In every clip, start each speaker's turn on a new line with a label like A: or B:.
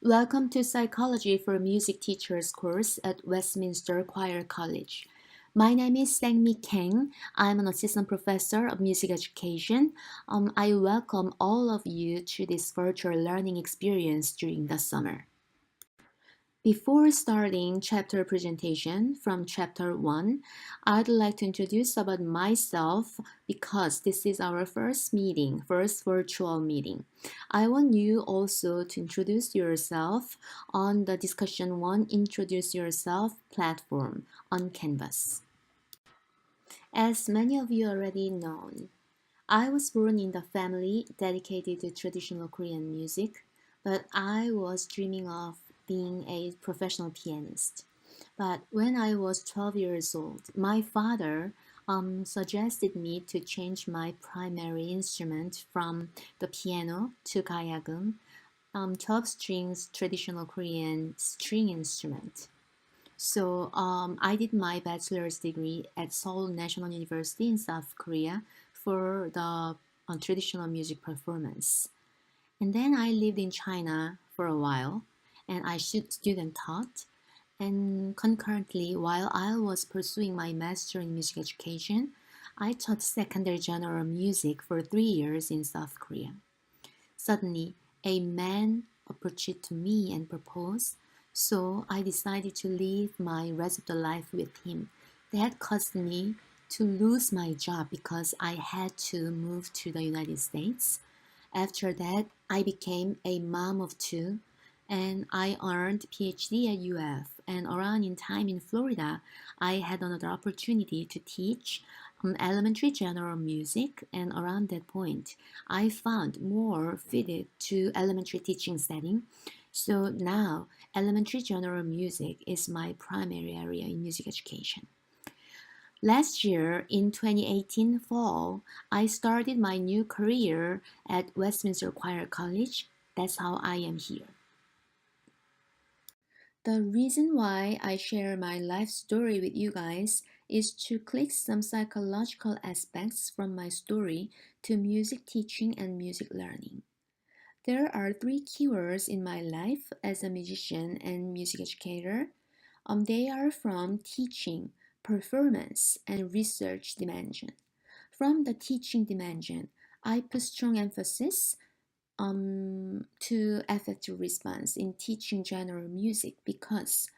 A: Welcome to Psychology for Music Teachers course at Westminster Choir College. My name is Sang-mi Kang. I'm an assistant professor of music education. I welcome all of you to this virtual learning experience during the summer. Before starting chapter presentation from chapter 1, I'd like to introduce about myself because this is our first virtual meeting. I want you also to introduce yourself on the discussion 1 Introduce Yourself platform on Canvas. As many of you already know, I was born in the family dedicated to traditional Korean music, but I was dreaming of being a professional pianist. But when I was 12 years old, my father suggested me to change my primary instrument from the piano to gayagum, 12 strings traditional Korean string instrument. So I did my bachelor's degree at Seoul National University in South Korea for the traditional music performance. And then I lived in China for a while and I student taught. And concurrently, while I was pursuing my master in music education, I taught secondary general music for 3 years in South Korea. Suddenly, a man approached to me and proposed, so I decided to live my rest of the life with him. That caused me to lose my job because I had to move to the United States. After that, I became a mom of two and I earned PhD at UF. And around in time in Florida, I had another opportunity to teach elementary general music. And around that point, I found more fitted to elementary teaching setting. So now, elementary general music is my primary area in music education. Last year, in 2018 fall, I started my new career at Westminster Choir College. That's how I am here. The reason why I share my life story with you guys is to click some psychological aspects from my story to music teaching and music learning. There are 3 keywords in my life as a musician and music educator. They are from teaching, performance, and research dimension. From the teaching dimension, I put strong emphasis to effective response in teaching general music because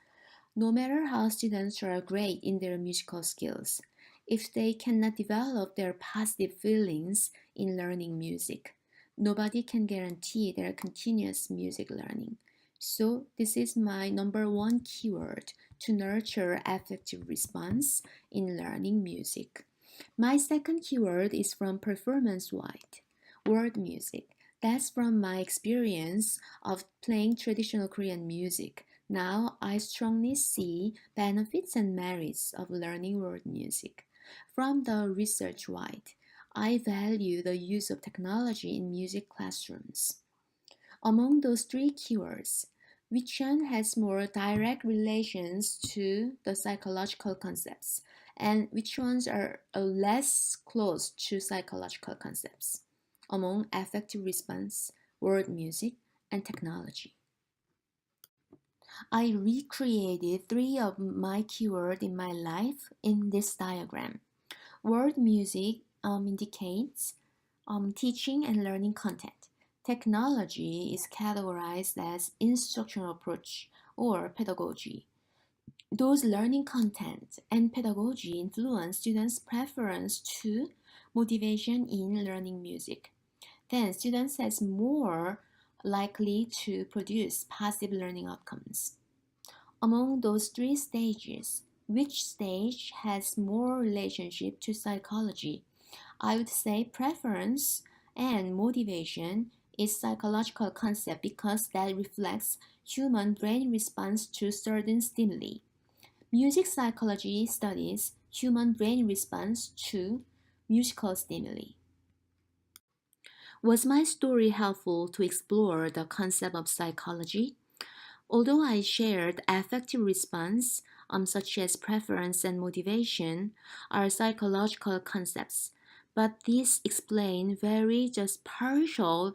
A: no matter how students are great in their musical skills, if they cannot develop their positive feelings in learning music, nobody can guarantee their continuous music learning. So this is my number 1 keyword to nurture effective response in learning music. My second keyword is from performance-wide, world music. That's from my experience of playing traditional Korean music. Now I strongly see benefits and merits of learning world music. From the research wide, I value the use of technology in music classrooms. Among those 3 keywords, which one has more direct relations to the psychological concepts and which ones are less close to psychological concepts among affective response, world music, and technology? I recreated 3 of my keywords in my life in this diagram. World music indicates teaching and learning content. Technology is categorized as instructional approach or pedagogy. Those learning content and pedagogy influence students' preference to motivation in learning music. Then students are more likely to produce positive learning outcomes. Among those 3 stages, which stage has more relationship to psychology? I would say preference and motivation is psychological concept because that reflects human brain response to certain stimuli. Music psychology studies human brain response to musical stimuli. Was my story helpful to explore the concept of psychology? Although I shared affective response, such as preference and motivation, are psychological concepts, but these explain very just partial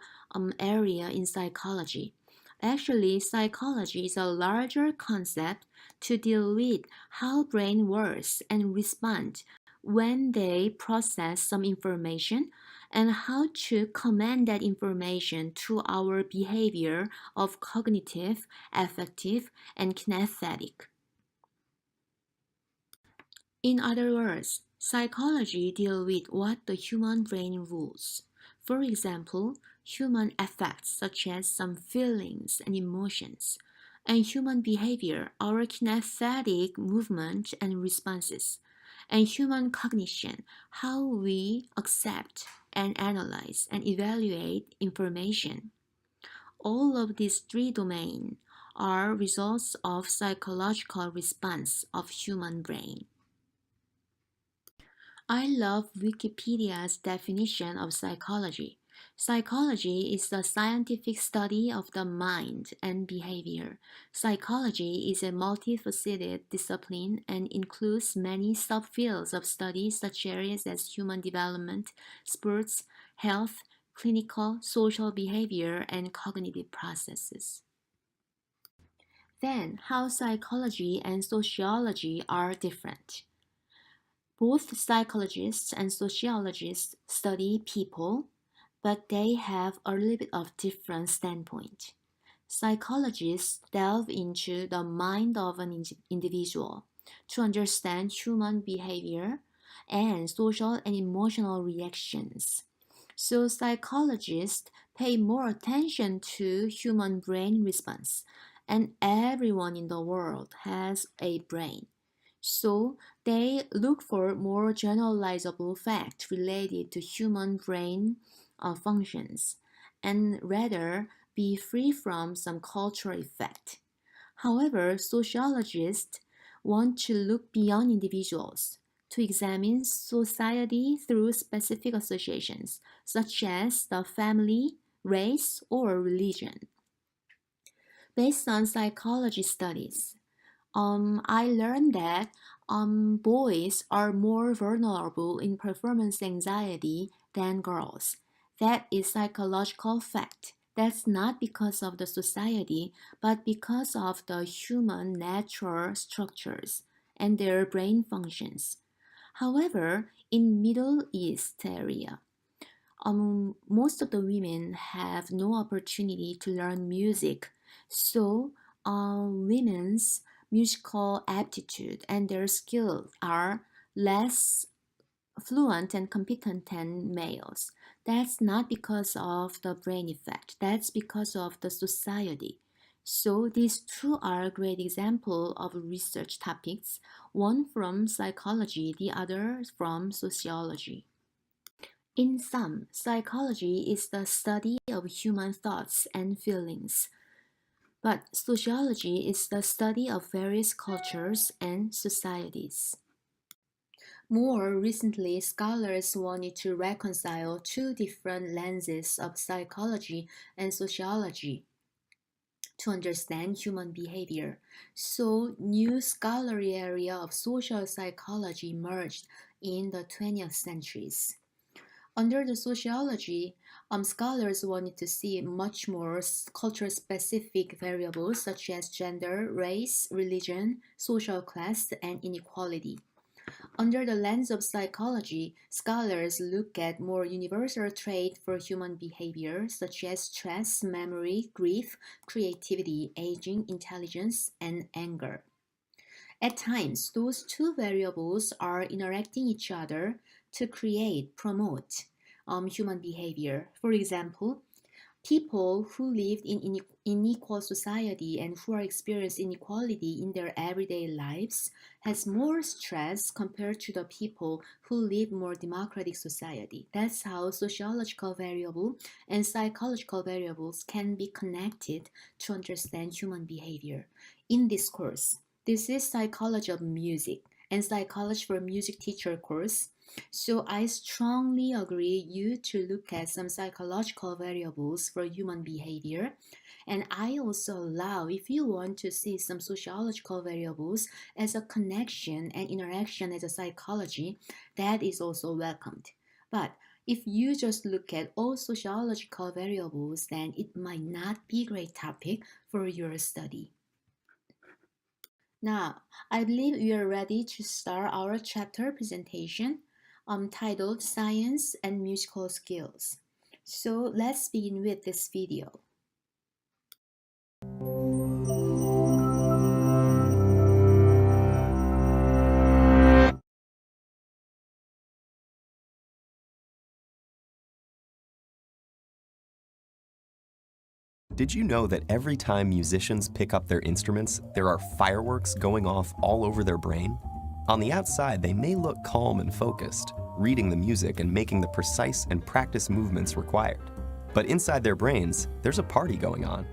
A: area in psychology. Actually, psychology is a larger concept to deal with how brain works and respond when they process some information and how to command that information to our behavior of cognitive, affective, and kinesthetic. In other words, psychology deals with what the human brain rules. For example, human affects such as some feelings and emotions, and human behavior, our kinesthetic movement and responses, and human cognition, how we accept and analyze and evaluate information. All of these three domains are results of psychological response of human brain. I love Wikipedia's definition of psychology. Psychology is the scientific study of the mind and behavior. Psychology is a multifaceted discipline and includes many subfields of study such areas as human development, sports, health, clinical, social behavior, and cognitive processes. Then, how psychology and sociology are different. Both psychologists and sociologists study people, but they have a little bit of different standpoint. Psychologists delve into the mind of an individual to understand human behavior and social and emotional reactions. So psychologists pay more attention to human brain response, and everyone in the world has a brain. So they look for more generalizable facts related to human brain functions and rather be free from some cultural effect. However, sociologists want to look beyond individuals to examine society through specific associations, such as the family, race, or religion. Based on psychology studies, I learned that boys are more vulnerable in performance anxiety than girls. That is psychological fact. That's not because of the society, but because of the human natural structures and their brain functions. However, in Middle East area, most of the women have no opportunity to learn music, so women's musical aptitude and their skills are less fluent and competent than males. That's not because of the brain effect, that's because of the society. So these two are great examples of research topics, one from psychology, the other from sociology. In sum, psychology is the study of human thoughts and feelings, but sociology is the study of various cultures and societies. More recently, scholars wanted to reconcile two different lenses of psychology and sociology to understand human behavior. So, new scholarly area of social psychology emerged in the 20th centuries. Under the sociology, scholars wanted to see much more culture specific variables such as gender, race, religion, social class, and inequality. Under the lens of psychology, scholars look at more universal traits for human behavior such as stress, memory, grief, creativity, aging, intelligence, and anger. At times, those two variables are interacting each other to create, promote human behavior. For example, people who live in unequal society and who are experiencing inequality in their everyday lives has more stress compared to the people who live more democratic society. That's how sociological variable and psychological variables can be connected to understand human behavior. In this course, this is psychology of music and psychology for music teacher course. So I strongly agree you to look at some psychological variables for human behavior. And I also allow if you want to see some sociological variables as a connection and interaction as a psychology, that is also welcomed. But If you just look at all sociological variables, then it might not be a great topic for your study. Now, I believe we are ready to start our chapter presentation titled Science and Musical Skills. So let's begin with this video.
B: Did you know that every time musicians pick up their instruments, there are fireworks going off all over their brain? On the outside, they may look calm and focused, reading the music and making the precise and practiced movements required. But inside their brains, there's a party going on.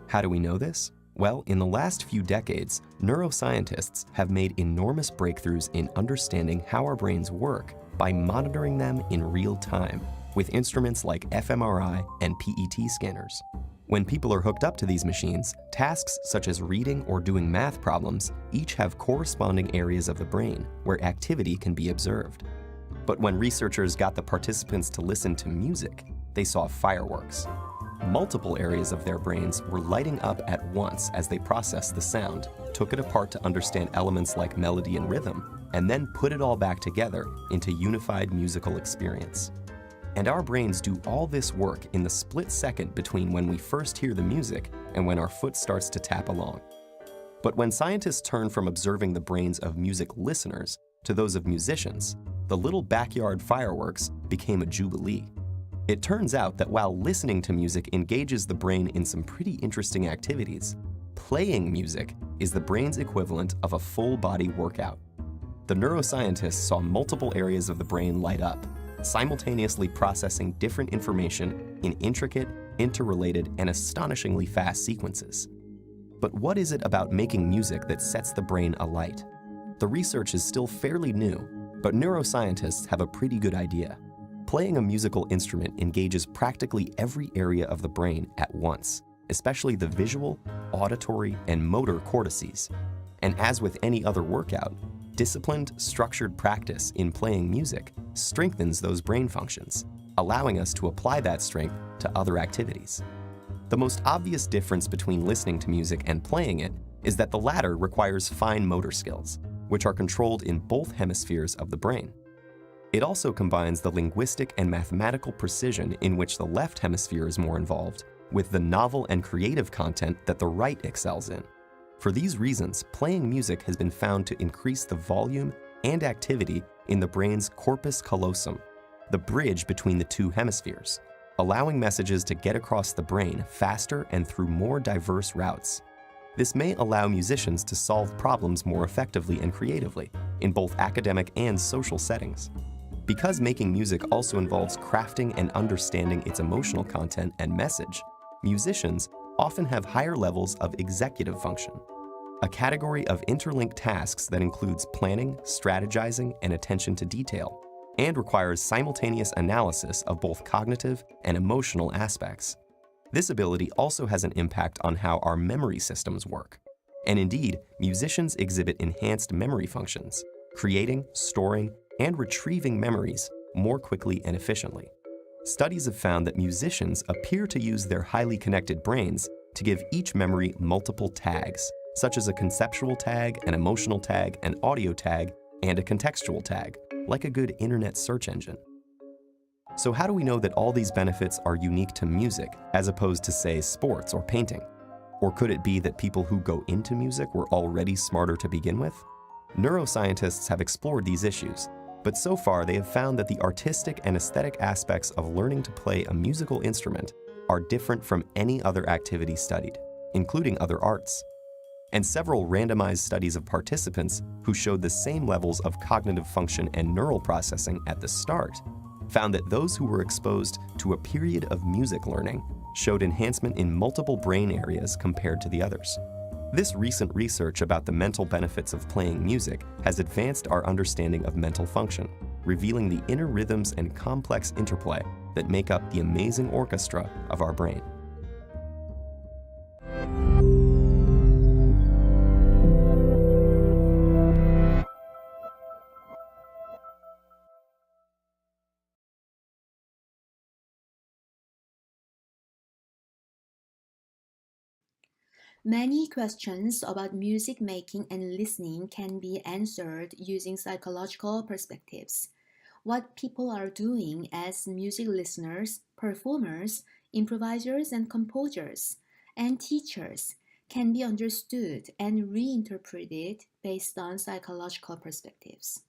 B: How do we know this? Well, in the last few decades, neuroscientists have made enormous breakthroughs in understanding how our brains work by monitoring them in real time with instruments like fMRI and PET scanners. When people are hooked up to these machines, tasks such as reading or doing math problems each have corresponding areas of the brain where activity can be observed. But when researchers got the participants to listen to music, they saw fireworks. Multiple areas of their brains were lighting up at once as they processed the sound, took it apart to understand elements like melody and rhythm, and then put it all back together into unified musical experience. And our brains do all this work in the split second between when we first hear the music and when our foot starts to tap along. But when scientists turn from observing the brains of music listeners to those of musicians, the little backyard fireworks became a jubilee. It turns out that while listening to music engages the brain in some pretty interesting activities, playing music is the brain's equivalent of a full-body workout. The neuroscientists saw multiple areas of the brain light up, simultaneously processing different information in intricate, interrelated, and astonishingly fast sequences. But what is it about making music that sets the brain alight? The research is still fairly new, but neuroscientists have a pretty good idea. Playing a musical instrument engages practically every area of the brain at once, especially the visual, auditory, and motor cortices. And as with any other workout, disciplined, structured practice in playing music strengthens those brain functions, allowing us to apply that strength to other activities. The most obvious difference between listening to music and playing it is that the latter requires fine motor skills, which are controlled in both hemispheres of the brain. It also combines the linguistic and mathematical precision in which the left hemisphere is more involved with the novel and creative content that the right excels in. For these reasons, playing music has been found to increase the volume and activity in the brain's corpus callosum, the bridge between the two hemispheres, allowing messages to get across the brain faster and through more diverse routes. This may allow musicians to solve problems more effectively and creatively in both academic and social settings. Because making music also involves crafting and understanding its emotional content and message, musicians often have higher levels of executive function, a category of interlinked tasks that includes planning, strategizing, and attention to detail, and requires simultaneous analysis of both cognitive and emotional aspects. This ability also has an impact on how our memory systems work. And indeed, musicians exhibit enhanced memory functions, creating, storing, and retrieving memories more quickly and efficiently. Studies have found that musicians appear to use their highly connected brains to give each memory multiple tags, such as a conceptual tag, an emotional tag, an audio tag, and a contextual tag, like a good internet search engine. So how do we know that all these benefits are unique to music, as opposed to, say, sports or painting? Or could it be that people who go into music were already smarter to begin with? Neuroscientists have explored these issues, but so far they have found that the artistic and aesthetic aspects of learning to play a musical instrument are different from any other activity studied, including other arts. And several randomized studies of participants who showed the same levels of cognitive function and neural processing at the start found that those who were exposed to a period of music learning showed enhancement in multiple brain areas compared to the others. This recent research about the mental benefits of playing music has advanced our understanding of mental function, revealing the inner rhythms and complex interplay that make up the amazing orchestra of our brain.
A: Many questions about music making and listening can be answered using psychological perspectives. What people are doing as music listeners, performers, improvisers, and composers, and teachers can be understood and reinterpreted based on psychological perspectives.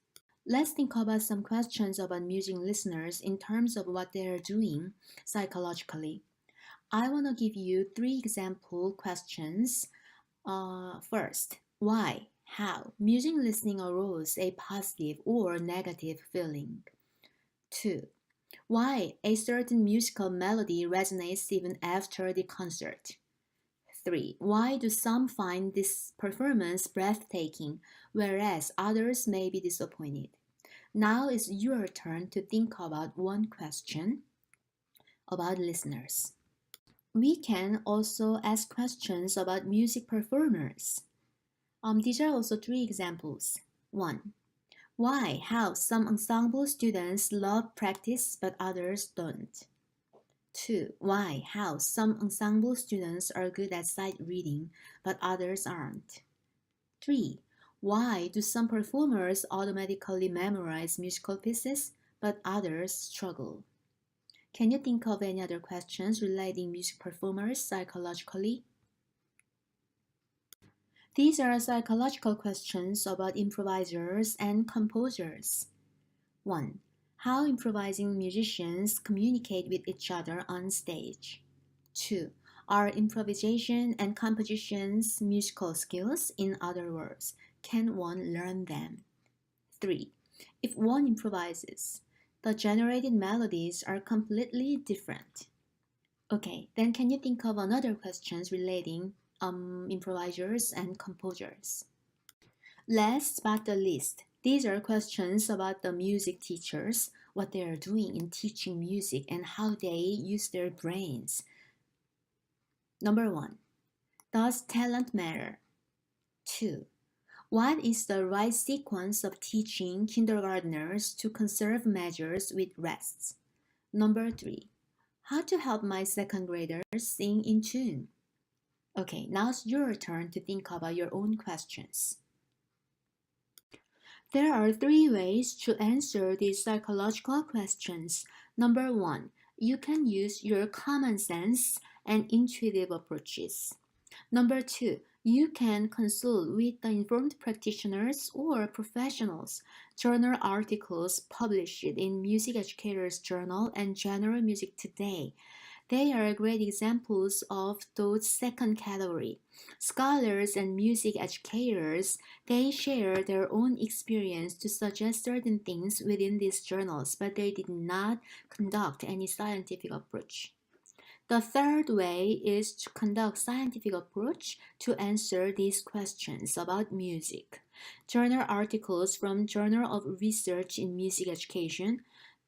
A: Let's think about some questions about music listeners in terms of what they are doing psychologically. I want to give you three example questions. First, why, how music listening aroused a positive or negative feeling. 2. Why a certain musical melody resonates even after the concert. 3. Why do some find this performance breathtaking, whereas others may be disappointed? Now it's your turn to think about one question about listeners. We can also ask questions about music performers. These are also three examples. 1. Why, how some ensemble students love practice but others don't. 2. Why, how some ensemble students are good at sight reading but others aren't. 3. Why do some performers automatically memorize musical pieces but others struggle? Can you think of any other questions relating music performers psychologically? These are psychological questions about improvisers and composers. 1. How improvising musicians communicate with each other on stage. 2. Are improvisation and compositions musical skills? In other words, can one learn them? 3. If one improvises, the generated melodies are completely different. Okay, then can you think of another questions relating improvisers and composers? Last but the least, these are questions about the music teachers, what they are doing in teaching music and how they use their brains. Number 1. Does talent matter? 2. What is the right sequence of teaching kindergartners to conserve measures with rests? Number 3. How to help my second graders sing in tune? Okay, now it's your turn to think about your own questions. There are three ways to answer these psychological questions. Number 1, you can use your common sense and intuitive approaches. Number 2, you can consult with the informed practitioners or professionals. Journal articles published in Music Educators Journal and General Music Today. They are great examples of those second category. Scholars and music educators, they share their own experience to suggest certain things within these journals, but they did not conduct any scientific approach. The third way is to conduct scientific approach to answer these questions about music. Journal articles from Journal of Research in Music Education,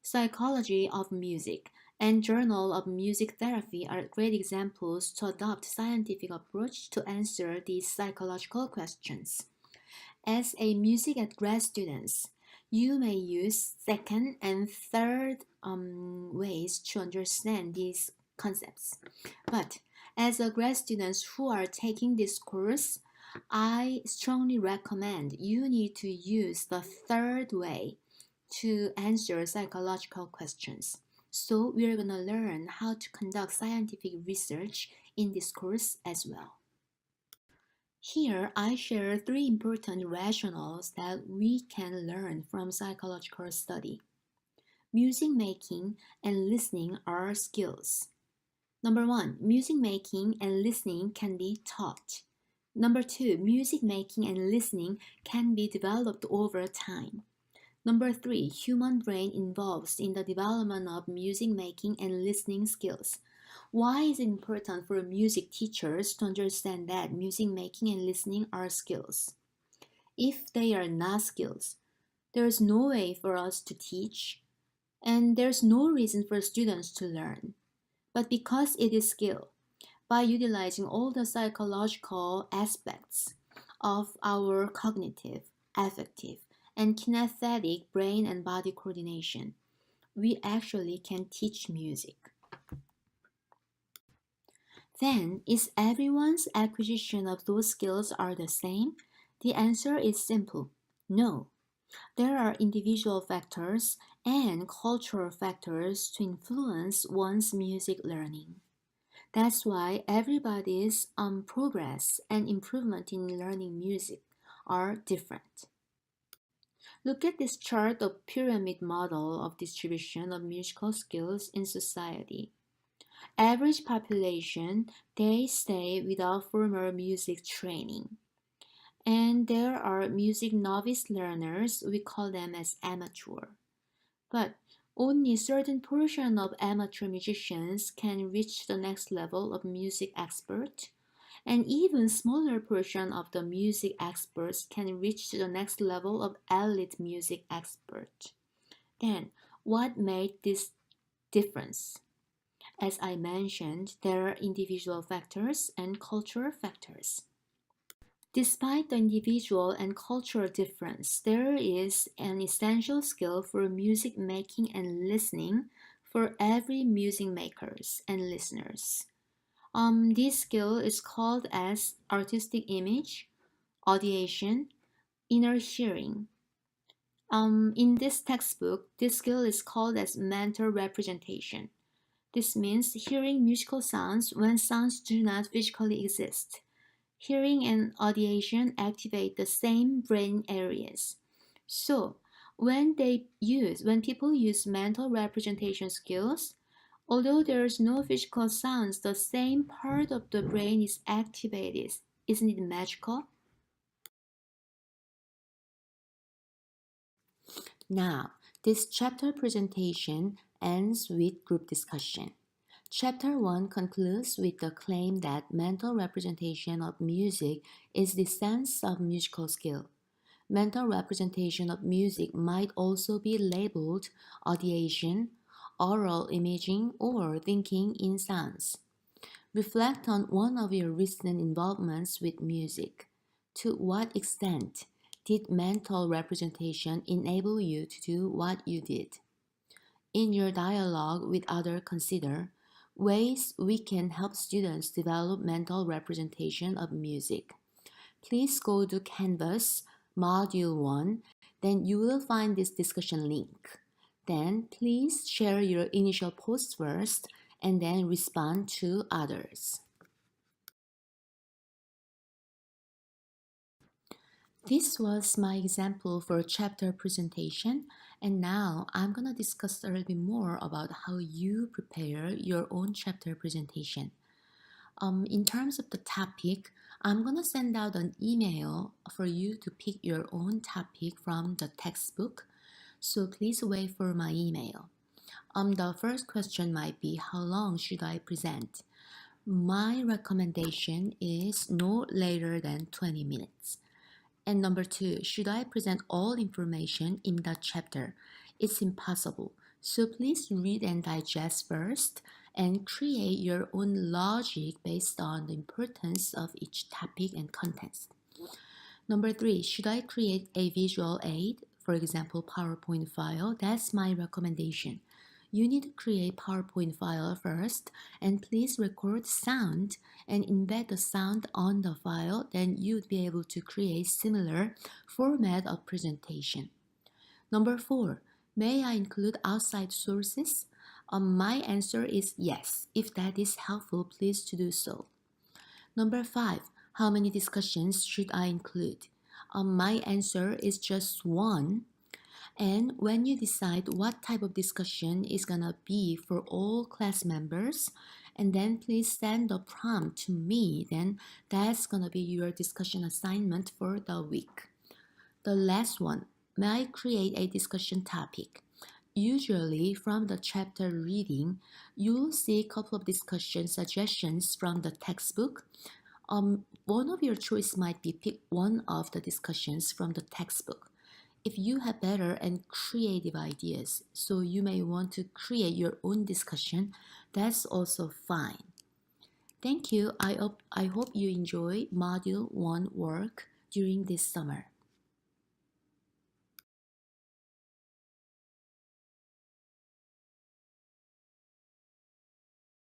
A: Psychology of Music, and Journal of Music Therapy are great examples to adopt scientific approach to answer these psychological questions. As a music at grad students, you may use second and third ways to understand these concepts. But as a grad students who are taking this course, I strongly recommend you need to use the third way to answer psychological questions. So we're going to learn how to conduct scientific research in this course as well. Here I share three important rationales that we can learn from psychological study. Music making and listening are skills. Number 1, music making and listening can be taught. Number 2, music making and listening can be developed over time. Number 3, human brain involved in the development of music making and listening skills. Why is it important for music teachers to understand that music making and listening are skills? If they are not skills, there's no way for us to teach, and there's no reason for students to learn. But because it is skill, by utilizing all the psychological aspects of our cognitive, affective, and kinesthetic brain and body coordination, we actually can teach music. Then, is everyone's acquisition of those skills are the same? The answer is simple. No. There are individual factors and cultural factors to influence one's music learning. That's why everybody's progress and improvement in learning music are different. Look at this chart of pyramid model of distribution of musical skills in society. Average population, they stay without formal music training. And there are music novice learners, we call them as amateur. But only a certain portion of amateur musicians can reach the next level of music expert, and even smaller portion of the music experts can reach the next level of elite music expert. Then, what made this difference? As I mentioned, there are individual factors and cultural factors. Despite the individual and cultural difference, there is an essential skill for music making and listening for every music makers and listeners. This skill is called as artistic image, audiation, inner hearing. In this textbook, this skill is called as mental representation. This means hearing musical sounds when sounds do not physically exist. Hearing and audition activate the same brain areas. So, when people use mental representation skills, although there's no physical sounds, the same part of the brain is activated. Isn't it magical? Now, this chapter presentation ends with group discussion. Chapter 1 concludes with the claim that mental representation of music is the sense of musical skill. Mental representation of music might also be labeled audiation, oral imaging, or thinking in sounds. Reflect on one of your recent involvements with music. To what extent did mental representation enable you to do what you did? In your dialogue with others, consider ways we can help students develop mental representation of music. Please go to Canvas, Module 1, then you will find this discussion link. Then please share your initial post first and then respond to others. This was my example for chapter presentation, and now I'm going to discuss a little bit more about how you prepare your own chapter presentation. In terms of the topic, I'm going to send out an email for you to pick your own topic from the textbook, so please wait for my email. The first question might be, how long should I present? My recommendation is no later than 20 minutes. And number 2, should I present all information in that chapter? It's impossible. So please read and digest first and create your own logic based on the importance of each topic and context. Number 3, should I create a visual aid? For example, PowerPoint file. That's my recommendation. You need to create PowerPoint file first, and please record sound and embed the sound on the file. Then you'd be able to create similar format of presentation. Number 4, may I include outside sources? My answer is yes. If that is helpful, please to do so. Number 5, how many discussions should I include? My answer is just one. And when you decide what type of discussion is gonna be for all class members, and then please send the prompt to me, then that's gonna be your discussion assignment for the week. The last one, may I create a discussion topic? Usually from the chapter reading, you'll see a couple of discussion suggestions from the textbook. One of your choice might be pick one of the discussions from the textbook. If you have better and creative ideas, so you may want to create your own discussion, that's also fine. Thank you. I hope you enjoy Module 1 work during this summer.